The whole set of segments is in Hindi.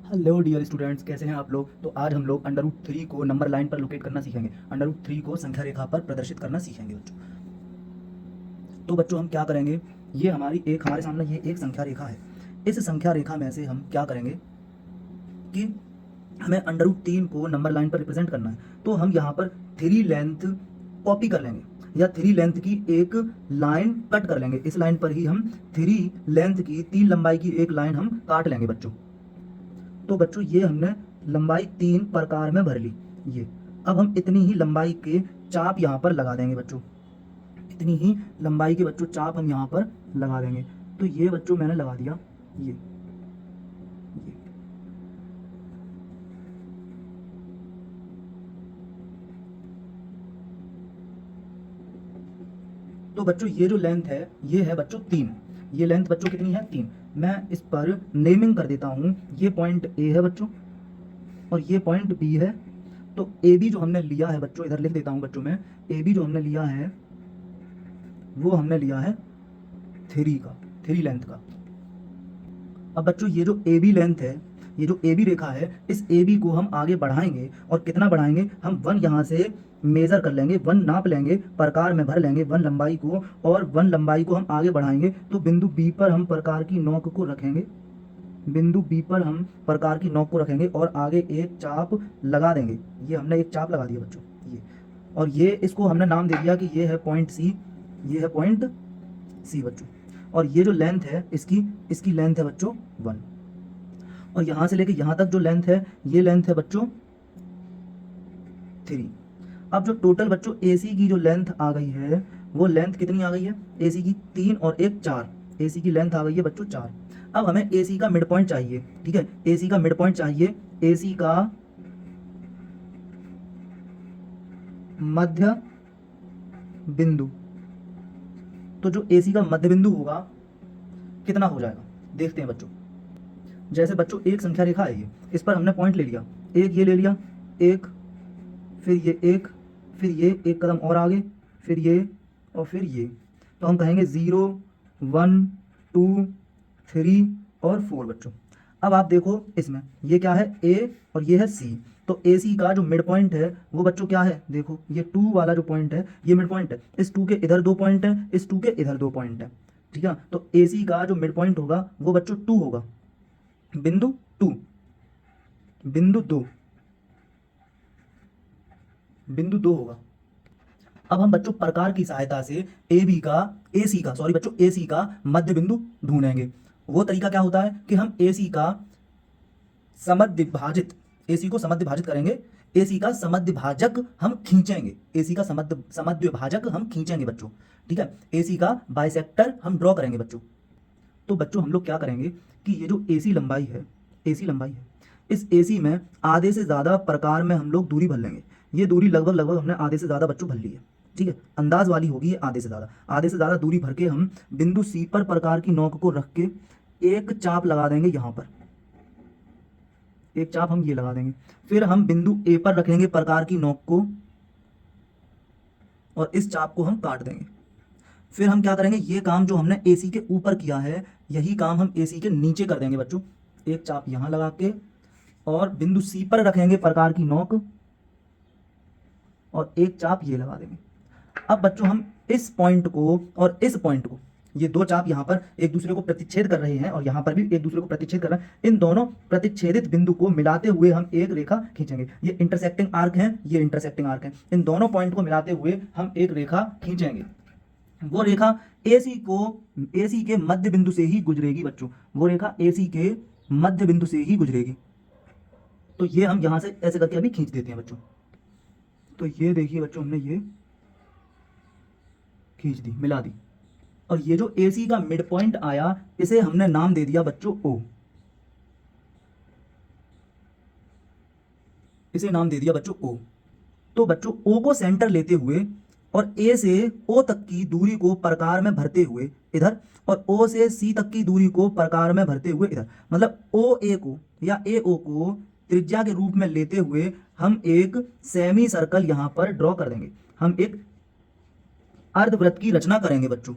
हेलो डियर स्टूडेंट्स, कैसे हैं आप लोग। तो आज हम लोग अंडर रूट 3 को नंबर लाइन पर लोकेट करना सीखेंगे। अंडर रूट 3 को संख्या रेखा पर प्रदर्शित करना सीखेंगे बच्चों। तो बच्चों हम क्या करेंगे, ये हमारे सामने ये एक संख्या रेखा है। इस संख्या रेखा में से हम क्या करेंगे कि हमें अंडर रूट 3 को नंबर लाइन पर रिप्रेजेंट करना है। तो हम यहाँ पर 3 लेंथ कॉपी कर लेंगे या 3 लेंथ की एक लाइन कट कर लेंगे। इस लाइन पर ही हम 3 लेंथ की 3 लंबाई की एक लाइन हम काट लेंगे बच्चों। तो बच्चों ये हमने लंबाई 3 प्रकार में भर ली। ये अब हम इतनी ही लंबाई के चाप यहाँ पर लगा देंगे बच्चों। इतनी ही लंबाई के बच्चों चाप हम यहाँ पर लगा देंगे। तो ये बच्चों मैंने लगा दिया। ये तो बच्चों ये जो लेंथ है ये है बच्चों 3। ये लेंथ बच्चों कितनी है, 3। मैं इस पर नेमिंग कर देता हूँ। ये पॉइंट ए है बच्चों और ये पॉइंट बी है। तो ए बी जो हमने लिया है बच्चों, इधर लिख देता हूँ बच्चों मैं। ए बी जो हमने लिया है वो हमने लिया है 3 लेंथ का। अब बच्चों ये जो ए बी लेंथ है, ये जो ए बी रेखा है, इस ए बी को हम आगे बढ़ाएंगे। और कितना बढ़ाएंगे, हम 1 यहाँ से मेज़र कर लेंगे, 1 नाप लेंगे, प्रकार में भर लेंगे 1 लंबाई को, और 1 लंबाई को हम आगे बढ़ाएंगे। तो बिंदु बी पर हम प्रकार की नोक को रखेंगे। बिंदु बी पर हम प्रकार की नोक को रखेंगे और आगे एक चाप लगा देंगे। ये हमने एक चाप लगा दिया बच्चों, ये। और ये इसको हमने नाम दे दिया कि ये है पॉइंट सी। ये है पॉइंट सी बच्चों। और ये जो लेंथ है इसकी इसकी लेंथ है बच्चों 1। और यहाँ से लेके यहाँ तक जो लेंथ है, ये लेंथ है बच्चों 3। अब जो टोटल बच्चों AC की जो लेंथ आ गई है, वो लेंथ कितनी आ गई है AC की, 3 और 1 4। AC की लेंथ आ गई है बच्चों 4। अब हमें AC का मिड पॉइंट चाहिए, ठीक है। AC का मिड पॉइंट चाहिए, AC का मध्य बिंदु। तो जो AC का मध्य बिंदु होगा कितना हो जाएगा, देखते हैं बच्चों। जैसे बच्चों एक संख्या रेखा है, ये इस पर हमने पॉइंट ले लिया, एक ये ले लिया, एक, फिर ये एक, फिर ये एक कदम और आगे, फिर ये, और फिर ये। तो हम कहेंगे 0 1 2 3 और 4 बच्चों। अब आप देखो इसमें ये क्या है, A और ये है C। तो AC का जो मिड पॉइंट है वो बच्चों क्या है, देखो ये 2 वाला जो पॉइंट है ये मिड पॉइंट है। इस 2 के इधर 2 पॉइंट है, इस 2 के इधर 2 पॉइंट है, ठीक है। तो AC का जो मिड पॉइंट होगा वो बच्चों 2 होगा, बिंदु 2, बिंदु 2, बिंदु 2 होगा। अब हम बच्चों प्रकार की सहायता से ए सी का मध्य बिंदु ढूंढेंगे। वो तरीका क्या होता है कि हम ए सी को समद्विभाजित करेंगे। ए सी का समद्विभाजक हम खींचेंगे, ए सी का समद्विभाजक हम खींचेंगे बच्चों, ठीक है। ए सी का बाइसेक्टर हम ड्रॉ करेंगे बच्चों। तो बच्चों हम लोग क्या करेंगे कि ये जो AC लंबाई है, AC लंबाई है, इस AC में आधे से ज़्यादा प्रकार में हम लोग दूरी भर लेंगे। ये दूरी लगभग लगभग हमने आधे से ज़्यादा बच्चों भर ली है, ठीक है। अंदाज वाली होगी ये आधे से ज़्यादा दूरी भर के हम बिंदु C पर प्रकार की नोक को रख के एक चाप लगा देंगे यहाँ पर। एक चाप हम ये लगा देंगे। फिर हम बिंदु A पर रखेंगे प्रकार की नोक को और इस चाप को हम काट देंगे। फिर हम क्या करेंगे, ये काम जो हमने AC के ऊपर किया है यही काम हम AC के नीचे कर देंगे बच्चों। एक चाप यहां लगा के और बिंदु C पर रखेंगे प्रकार की नोक और एक चाप ये लगा देंगे। अब बच्चों हम इस पॉइंट को और इस पॉइंट को, ये 2 चाप यहाँ पर एक दूसरे को प्रतिच्छेद कर रहे हैं और यहाँ पर भी एक दूसरे को प्रतिच्छेद कर रहे हैं। इन दोनों प्रतिच्छेदित बिंदु को मिलाते हुए हम एक रेखा खींचेंगे। ये इंटरसेक्टिंग आर्क है, ये इंटरसेक्टिंग आर्क है। इन दोनों पॉइंट को मिलाते हुए हम एक रेखा खींचेंगे। वो रेखा AC के मध्य बिंदु से ही गुजरेगी बच्चों। वो रेखा AC के मध्य बिंदु से ही गुजरेगी। तो ये हम यहां से ऐसे करके अभी खींच देते हैं बच्चों। तो ये देखिए बच्चों, हमने ये खींच दी, मिला दी। और ये जो AC का मिड पॉइंट आया इसे हमने नाम दे दिया बच्चों O। इसे नाम दे दिया बच्चों O। तो बच्चों O को सेंटर लेते हुए और A से O तक की दूरी को प्रकार में भरते हुए इधर, और O से C तक की दूरी को प्रकार में भरते हुए इधर, मतलब OA को या AO को त्रिज्या के रूप में लेते हुए हम एक सेमी सर्कल यहां पर ड्रॉ कर देंगे। हम एक अर्धवृत्त की रचना करेंगे बच्चों।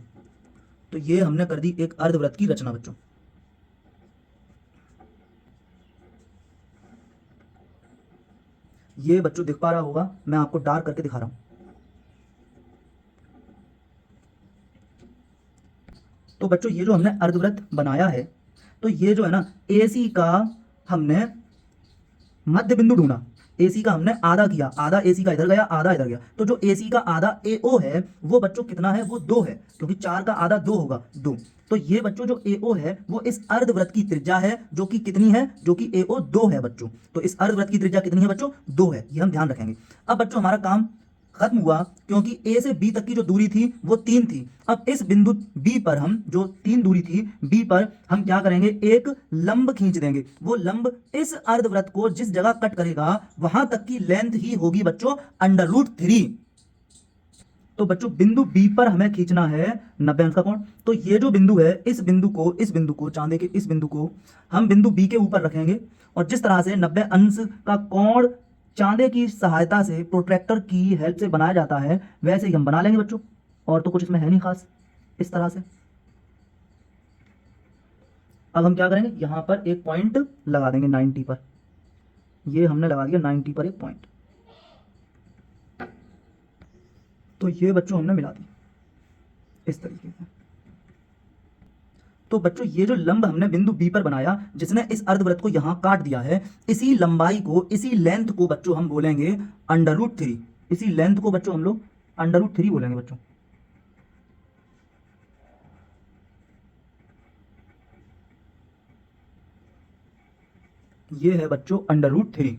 तो ये हमने कर दी एक अर्धवृत्त की रचना बच्चों। ये बच्चों दिख पा रहा होगा, मैं आपको डार्क करके दिखा रहा हूं। तो बच्चों ये जो हमने अर्धवृत्त बनाया है, तो ये जो है ना AC का हमने मध्य बिंदु ढूंढा। AC का हमने आधा किया, आधा AC का इधर गया, आधा इधर गया। तो जो AC का आधा AO है वो बच्चों कितना है, वो 2 है, क्योंकि 4 का आधा 2 होगा, 2। तो ये बच्चों जो AO है वो इस अर्धवृत्त की त्रिज्या है, जो कि कितनी है, जो कि AO 2 है बच्चों। तो इस अर्धवृत्त की त्रिज्या कितनी है बच्चों, 2 है, ये हम ध्यान रखेंगे। अब बच्चों हमारा काम खत्म हुआ, क्योंकि A से B तक की जो दूरी थी वो 3 थी। अब इस बिंदु B पर हम जो 3 दूरी थी B पर हम क्या करेंगे, एक लंब खींच देंगे। वो लंब इस अर्धवृत्त को जिस जगह कट करेगा वहां तक की लेंथ ही होगी बच्चों √3। तो बच्चों बिंदु B पर हमें खींचना है 90 अंश का कोण। तो ये जो बिंदु है, इस बिंदु को चांदे के इस बिंदु को हम बिंदु B के ऊपर रखेंगे, और जिस तरह से 90 अंश का कोण चांदे की सहायता से, प्रोट्रैक्टर की हेल्प से बनाया जाता है, वैसे ही हम बना लेंगे बच्चों। और तो कुछ इसमें है नहीं खास, इस तरह से। अब हम क्या करेंगे, यहां पर एक पॉइंट लगा देंगे 90 पर। ये हमने लगा दिया 90 पर एक पॉइंट। तो ये बच्चों हमने मिला दी इस तरीके से। तो बच्चों ये जो लंब हमने बिंदु B पर बनाया, जिसने इस अर्धवृत्त को यहां काट दिया है, इसी लंबाई को, इसी लेंथ को बच्चों हम बोलेंगे √3। इसी लेंथ को बच्चों हम लोग √3 बोलेंगे बच्चों। ये है बच्चों √3।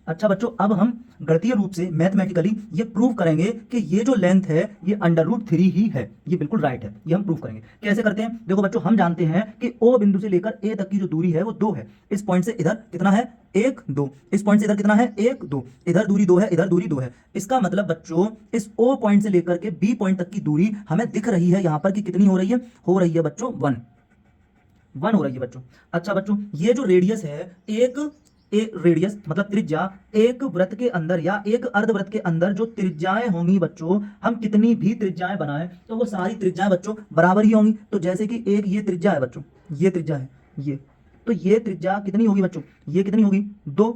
अच्छा बच्चों, अब हम गणितीय रूप से, मैथमेटिकली ये प्रूव करेंगे कि ये जो लेंथ है ये √3 ही है। ये बिल्कुल राइट है, ये हम प्रूव करेंगे। कैसे करते हैं, देखो बच्चों, हम जानते हैं कि O बिंदु से लेकर A तक की जो दूरी है वो 2 है। इस पॉइंट से इधर कितना है, 1 2। इस पॉइंट से इधर कितना है, 1 2। इधर दूरी 2 है, इधर दूरी 2 है। इसका मतलब बच्चों इस O पॉइंट से लेकर के B पॉइंट तक की दूरी हमें दिख रही है यहाँ पर कि कितनी हो रही है, हो रही है बच्चों 1 हो रही है बच्चों। अच्छा बच्चों, ये जो रेडियस है, एक रेडियस मतलब त्रिज्या, एक वृत्त के अंदर या एक अर्धवृत्त के अंदर जो त्रिज्याएं होंगी बच्चों, हम कितनी भी त्रिज्याएं बनाएं तो वो सारी त्रिज्याएं बच्चों बराबर ही होंगी। तो जैसे कि एक ये त्रिज्या है बच्चों, ये त्रिज्या है ये, तो ये त्रिज्या कितनी होगी बच्चों, ये कितनी होगी, 2,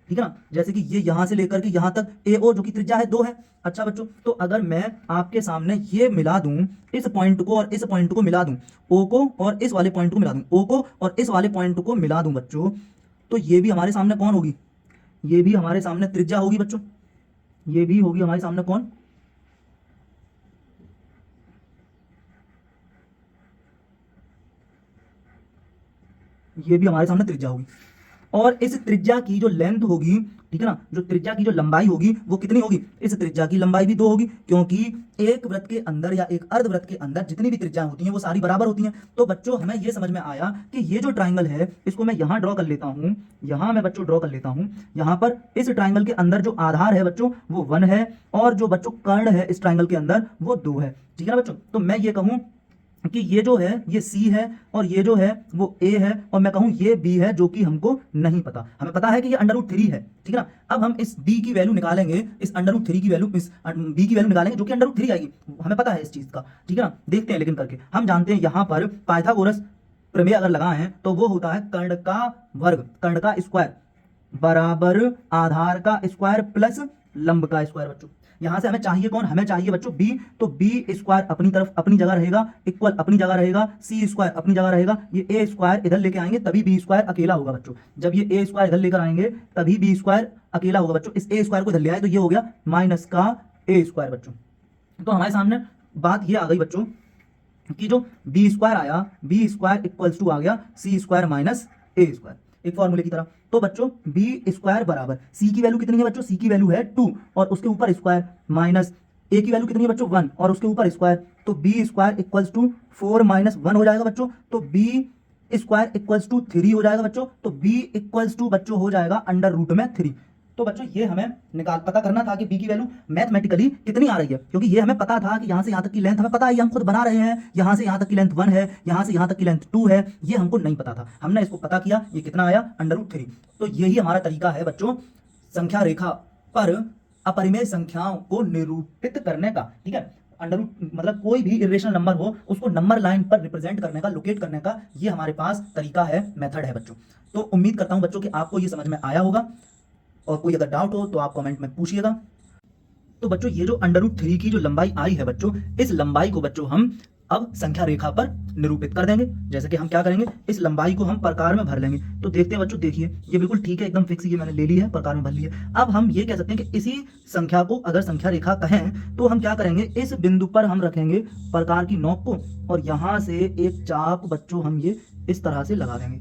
ठीक है ना। जैसे कि ये यहां से लेकर के यहां तक AO जो कि त्रिज्या है 2 है। अच्छा बच्चों, तो अगर मैं आपके सामने ये मिला दूं, इस पॉइंट को और इस पॉइंट को मिला दूं, O को और इस वाले पॉइंट को मिला दूं, O को और इस वाले पॉइंट को मिला दूं बच्चों, तो ये भी हमारे सामने कौन होगी, ये भी हमारे सामने त्रिज्या होगी बच्चों। ये भी होगी हमारे सामने कौन, ये भी हमारे सामने त्रिज्या होगी। और इस त्रिज्या की जो लेंथ होगी, ठीक है ना, जो त्रिज्या की जो लंबाई होगी वो कितनी होगी, इस त्रिज्या की लंबाई भी 2 होगी, क्योंकि एक वृत्त के अंदर या एक अर्धवृत्त के अंदर जितनी भी त्रिज्याएं होती हैं वो सारी बराबर होती हैं। तो बच्चों हमें ये समझ में आया कि ये जो ट्राइंगल है, इसको मैं यहां ड्रॉ कर लेता हूं, यहां मैं बच्चों ड्रॉ कर लेता हूं। यहां पर इस ट्राइंगल के अंदर जो आधार है बच्चों वो 1 है, और जो बच्चों कर्ण है इस ट्राइंगल के अंदर वो 2 है, ठीक है ना बच्चों। तो मैं ये कहूं कि ये जो है ये C है, और ये जो है वो A है, और मैं कहूं ये B है, जो कि हमको नहीं पता। हमें पता है कि ये √3 है, ठीक है ना। अब हम इस B की वैल्यू निकालेंगे, इस √3 की वैल्यू, इस B की वैल्यू निकालेंगे, जो कि √3 आएगी। हमें पता है इस चीज का, ठीक है ना। देखते हैं लेकिन करके। हम जानते हैं यहाँ पर पाइथागोरस प्रमेय अगर लगाए हैं तो वो होता है कर्ण का वर्ग, कर्ण का स्क्वायर बराबर आधार का स्क्वायर प्लस लंब का स्क्वायर बच्चों। यहां से हमें चाहिए कौन, हमें चाहिए बच्चों B। तो B स्क्वायर अपनी तरफ अपनी जगह रहेगा, इक्वल अपनी जगह रहेगा, C स्क्वायर अपनी जगह रहेगा, ये A स्क्वायर इधर लेके आएंगे तभी B स्क्वायर अकेला होगा बच्चों। जब ये A स्क्वायर इधर लेकर आएंगे तभी B स्क्वायर अकेला होगा बच्चों। इस A स्क्वायर को इधर ले आए तो ये हो गया माइनस का A स्क्वायर बच्चों। तो हमारे सामने बात ये आ गई बच्चों कि जो B स्क्वायर आया, B स्क्वायर इक्वल्स टू आ गया C square minus A square, एक फॉर्मूले की तरह। तो बच्चों B स्क्वायर बराबर C की वैल्यू कितनी है बच्चों, C की वैल्यू है 2 और उसके ऊपर स्क्वायर, माइनस A की वैल्यू कितनी है बच्चों 1 और उसके ऊपर स्क्वायर। तो B square equals to 4 minus 1 हो जाएगा बच्चों। तो B स्क्वायर इक्वल्स टू 3 हो जाएगा बच्चों। तो B इक्वल्स टू बच्चों हो जाएगा √3। तो बच्चों ये हमें पता करना था कि B की वैल्यू मैथमेटिकली कितनी आ रही है, क्योंकि ये हमें पता था कि यहां से यहां तक की लेंथ हमें पता है, ये हम खुद बना रहे हैं। यहां से यहां तक की लेंथ 1 है, यहां से यहां तक की लेंथ 2 है, ये हमको नहीं पता था। हमने इसको पता किया, ये कितना आया √3। तो यही हमारा तरीका है बच्चों संख्या रेखा पर अपरिमेय संख्याओं को निरूपित करने का, ठीक है। मतलब कोई भी इरेशनल नंबर हो उसको नंबर लाइन पर रिप्रेजेंट करने का, लोकेट करने का, ये हमारे पास तरीका है, मेथड है बच्चों। तो उम्मीद करता हूं बच्चों कि आपको ये समझ में आया होगा। और कोई अगर डाउट हो तो आप कमेंट में पूछिएगा। तो बच्चों ये जो √3 की जो लंबाई आई है बच्चों, इस लंबाई को बच्चों हम अब संख्या रेखा पर निरूपित कर देंगे। जैसे कि हम क्या करेंगे, इस लंबाई को हम प्रकार में भर लेंगे। तो देखते हैं बच्चों, देखिए ये बिल्कुल ठीक है, एकदम फिक्स, ये मैंने ले ली है, प्रकार में भर ली है। अब हम ये कह सकते हैं कि इसी संख्या को अगर संख्या रेखा कहें तो हम क्या करेंगे, इस बिंदु पर हम रखेंगे प्रकार की नोक को और यहां से एक चाप बच्चों हम ये इस तरह से लगा देंगे।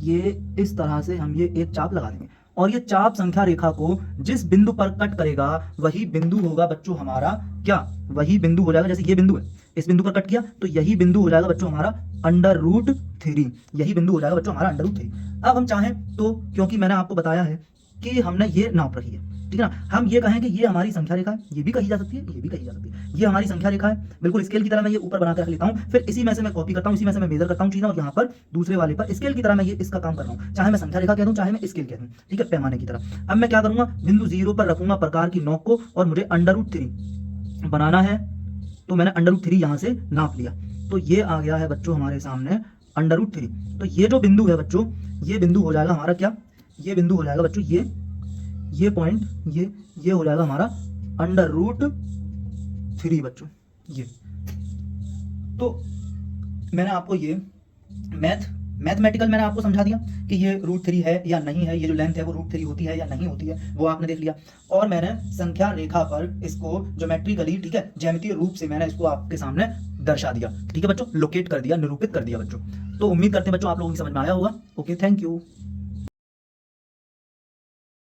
ये इस तरह से हम ये एक चाप लगा देंगे और ये चाप संख्या रेखा को जिस बिंदु पर कट करेगा वही बिंदु होगा बच्चों हमारा क्या, वही बिंदु हो जाएगा। जैसे ये बिंदु है, इस बिंदु पर कट किया तो यही बिंदु हो जाएगा बच्चों हमारा √3, यही बिंदु हो जाएगा बच्चों हमारा √3। अब हम चाहें तो, क्योंकि मैंने आपको बताया है कि हमने ये नाप रखी है, ठीक है ना, हम ये कहें कि ये हमारी संख्या रेखा है, ये भी कही जा सकती है, ये भी कही जा सकती है, ये हमारी संख्या रेखा है, बिल्कुल स्केल की तरह मैं ये ऊपर बना कर रख लेता हूं, फिर इसी में से मैं कॉपी करता हूं, इसी में से मैं मेजर करता हूं चीजें और यहाँ पर दूसरे वाले पर स्केल की तरह मैं ये इसका काम कर रहा हूं, चाहे मैं संख्या रेखा कह दूं चाहे मैं स्केल कह दूं, ठीक है, पैमाने की तरह। अब मैं क्या करूंगा, बिंदु 0 पर रखूंगा प्रकार की नोक को और मुझे √3 बनाना है, तो मैंने √3 यहां से नाप लिया, तो ये आ गया है बच्चों हमारे सामने √3। तो ये जो बिंदु है बच्चों, ये बिंदु हो जाएगा हमारा क्या, ये बिंदु हो जाएगा बच्चों ये पॉइंट, ये हो जाएगा हमारा √3 बच्चों। ये तो मैंने आपको ये मैथमेटिकल मैंने आपको समझा दिया कि ये √3 है या नहीं है, ये जो लेंथ है वो √3 होती है या नहीं होती है, वो आपने देख लिया। और मैंने संख्या रेखा पर इसको ज्योमेट्रिकली, ठीक है, ज्यामितीय रूप से मैंने इसको आपके सामने दर्शा दिया, ठीक है बच्चों, लोकेट कर दिया, निरूपित कर दिया बच्चों। तो उम्मीद करते हैं बच्चों आप लोगों की समझ में आया होगा। Okay, thank you.